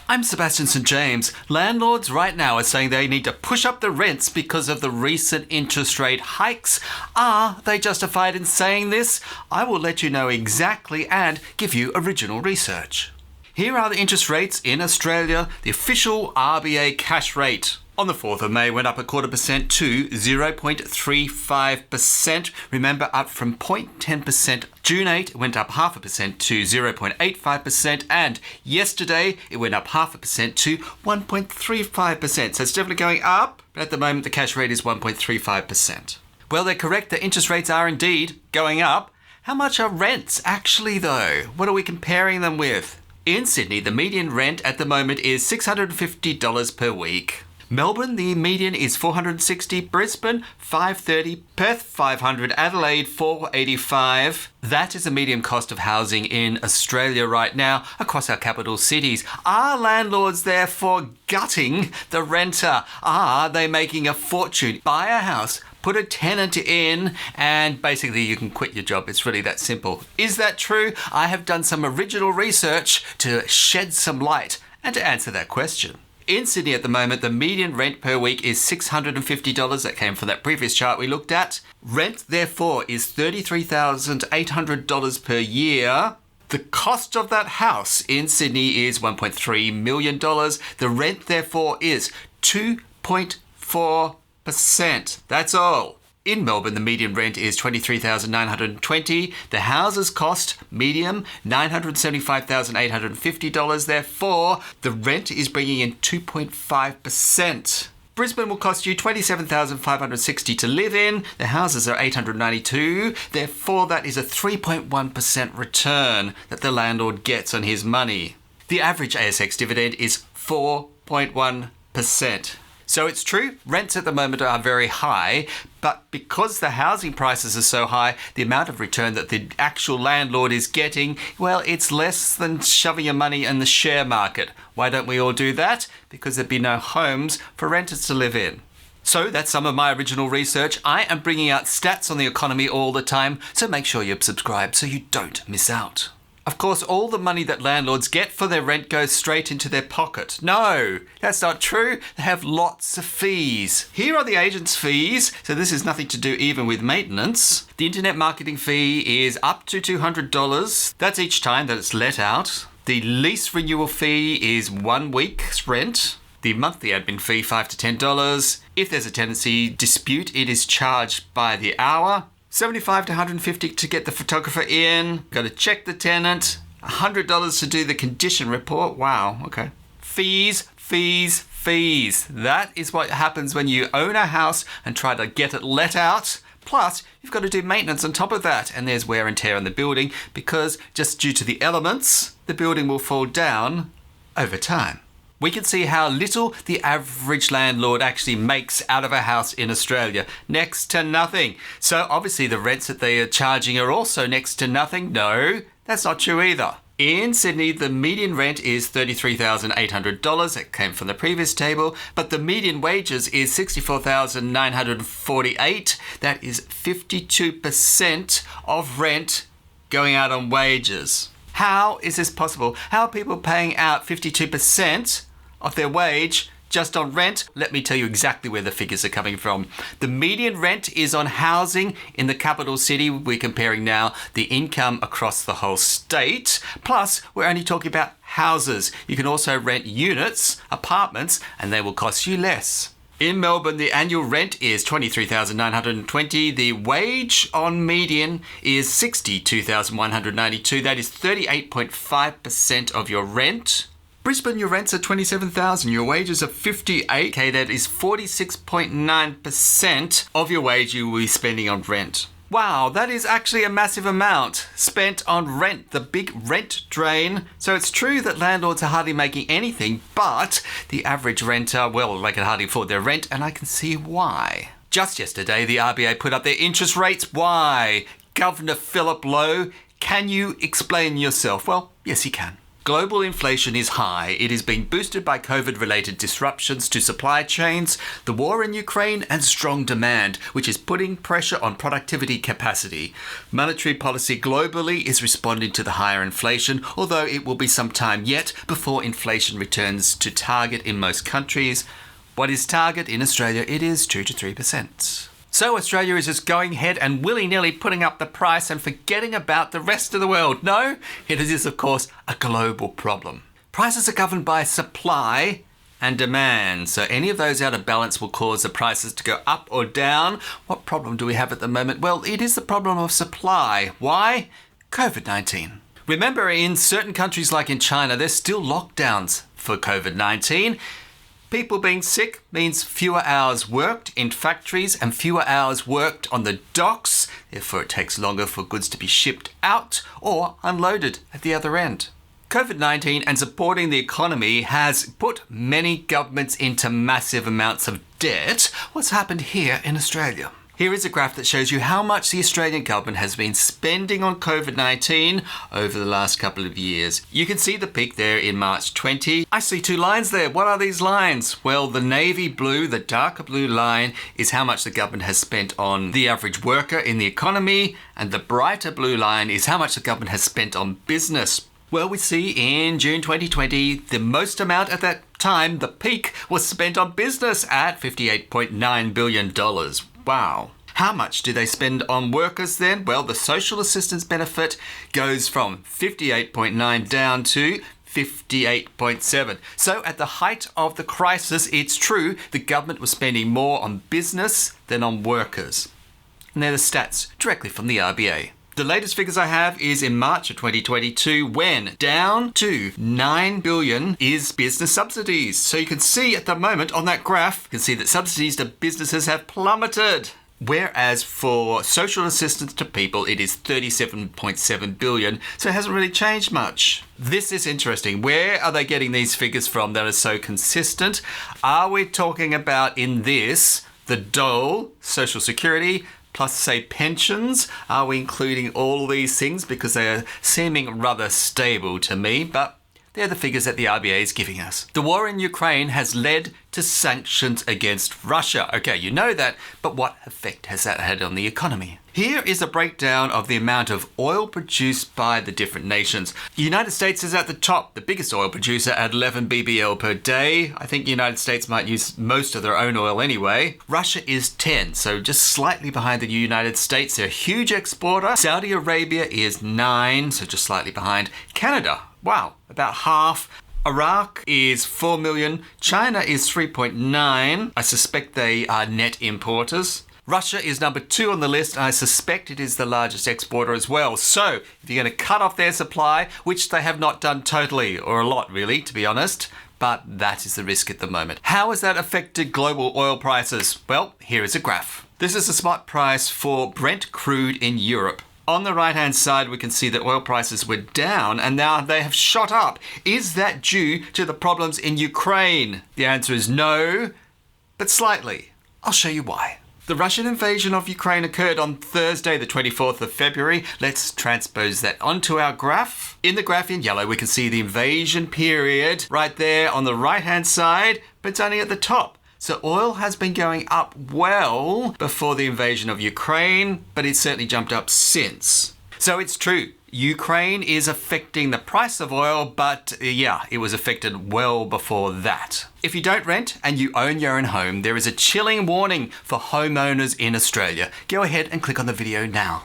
I'm Sebastian St. James. Landlords right now are saying they need to push up the rents because of the recent interest rate hikes. Are they justified in saying this? I will let you know exactly and give you original research. Here are the interest rates in Australia, the official RBA cash rate. On the 4th of May, went up 0.25% to 0.35%. Remember, up from 0.10%. June 8 went up 0.5% to 0.85%. And yesterday, it went up 0.5% to 1.35%. So it's definitely going up, but at the moment, the cash rate is 1.35%. Well, they're correct. The interest rates are indeed going up. How much are rents actually, though? What are we comparing them with? In Sydney, the median rent at the moment is $650 per week. Melbourne, the median is $460, Brisbane $530, Perth $500, Adelaide $485. That is the median cost of housing in Australia right now across our capital cities. Are landlords therefore gutting the renter? Are they making a fortune? Buy a house, put a tenant in, and basically you can quit your job. It's really that simple. Is that true? I have done some original research to shed some light and to answer that question. In Sydney at the moment, the median rent per week is $650. That came from that previous chart we looked at. Rent, therefore, is $33,800 per year. The cost of that house in Sydney is $1.3 million. The rent, therefore, is 2.4%. That's all. In Melbourne, the median rent is $23,920. The houses cost, medium, $975,850. Therefore, the rent is bringing in 2.5%. Brisbane will cost you $27,560 to live in. The houses are $892. Therefore, that is a 3.1% return that the landlord gets on his money. The average ASX dividend is 4.1%. So it's true, rents at the moment are very high, but because the housing prices are so high, the amount of return that the actual landlord is getting, well, it's less than shoving your money in the share market. Why don't we all do that? Because there'd be no homes for renters to live in. So that's some of my original research. I am bringing out stats on the economy all the time, so make sure you're subscribed so you don't miss out. Of course, all the money that landlords get for their rent goes straight into their pocket. No, that's not true. They have lots of fees. Here are the agent's fees. So this is nothing to do even with maintenance. The internet marketing fee is up to $200. That's each time that it's let out. The lease renewal fee is 1 week's rent. The monthly admin fee, $5 to $10. If there's a tenancy dispute, it is charged by the hour. $75 to $150 to get the photographer in. Got to check the tenant. $100 to do the condition report. Wow, okay. Fees. That is what happens when you own a house and try to get it let out. Plus, you've got to do maintenance on top of that. And there's wear and tear on the building because just due to the elements, the building will fall down over time. We can see how little the average landlord actually makes out of a house in Australia. Next to nothing. So obviously the rents that they are charging are also next to nothing. No, that's not true either. In Sydney, the median rent is $33,800. That came from the previous table. But the median wages is $64,948. That is 52% of rent going out on wages. How is this possible? How are people paying out 52% of their wage just on rent? Let me tell you exactly where the figures are coming from. The median rent is on housing in the capital city. We're comparing now the income across the whole state. Plus, we're only talking about houses. You can also rent units, apartments, and they will cost you less. In Melbourne, the annual rent is $23,920. The wage on median is $62,192. That is 38.5% of your rent. Brisbane, your rents are $27,000. Your wages are $58,000. That is 46.9% of your wage you will be spending on rent. Wow, that is actually a massive amount spent on rent, the big rent drain. So it's true that landlords are hardly making anything, but the average renter, well, they can hardly afford their rent, and I can see why. Just yesterday, the RBA put up their interest rates. Why? Governor Philip Lowe, can you explain yourself? Well, yes, he can. Global inflation is high. It is being boosted by COVID-related disruptions to supply chains, the war in Ukraine, and strong demand, which is putting pressure on productivity capacity. Monetary policy globally is responding to the higher inflation, although it will be some time yet before inflation returns to target in most countries. What is target in Australia? It is 2 to 3%. So Australia is just going ahead and willy-nilly putting up the price and forgetting about the rest of the world. No, it is, of course, a global problem. Prices are governed by supply and demand. So any of those out of balance will cause the prices to go up or down. What problem do we have at the moment? Well, it is the problem of supply. Why? COVID-19. Remember, in certain countries like in China, there's still lockdowns for COVID-19. People being sick means fewer hours worked in factories and fewer hours worked on the docks. Therefore, it takes longer for goods to be shipped out or unloaded at the other end. COVID-19 and supporting the economy has put many governments into massive amounts of debt. What's happened here in Australia? Here is a graph that shows you how much the Australian government has been spending on COVID-19 over the last couple of years. You can see the peak there in March 20. I see two lines there. What are these lines? Well, the navy blue, the darker blue line, is how much the government has spent on the average worker in the economy, and the brighter blue line is how much the government has spent on business. Well, we see in June 2020, the most amount at that time, the peak, was spent on business at $58.9 billion. Wow. How much do they spend on workers then? Well, the social assistance benefit goes from 58.9 down to 58.7. So at the height of the crisis, it's true, the government was spending more on business than on workers. And they're the stats directly from the RBA. The latest figures I have is in March of 2022, when down to $9 billion is business subsidies. So you can see at the moment on that graph, you can see that subsidies to businesses have plummeted. Whereas for social assistance to people, it is $37.7 billion. So it hasn't really changed much. This is interesting. Where are they getting these figures from that are so consistent? Are we talking about in this, the dole, Social Security, plus, say, pensions? Are we including all these things? Because they are seeming rather stable to me, but they're the figures that the RBA is giving us. The war in Ukraine has led to sanctions against Russia. Okay, you know that, but what effect has that had on the economy? Here is a breakdown of the amount of oil produced by the different nations. The United States is at the top, the biggest oil producer at 11 BBL per day. I think the United States might use most of their own oil anyway. Russia is 10, so just slightly behind the United States. They're a huge exporter. Saudi Arabia is 9, so just slightly behind. Canada, wow, about half. Iraq is 4 million. China is 3.9. I suspect they are net importers. Russia is number 2 on the list, and I suspect it is the largest exporter as well. So, if you're going to cut off their supply, which they have not done totally, or a lot really, to be honest, but that is the risk at the moment. How has that affected global oil prices? Well, here is a graph. This is the spot price for Brent crude in Europe. On the right-hand side, we can see that oil prices were down and now they have shot up. Is that due to the problems in Ukraine? The answer is no, but slightly. I'll show you why. The Russian invasion of Ukraine occurred on Thursday, the 24th of February. Let's transpose that onto our graph. In the graph in yellow, we can see the invasion period right there on the right-hand side, but it's only at the top. So oil has been going up well before the invasion of Ukraine, but it's certainly jumped up since. So it's true, Ukraine is affecting the price of oil, but yeah, it was affected well before that. If you don't rent and you own your own home, there is a chilling warning for homeowners in Australia. Go ahead and click on the video now.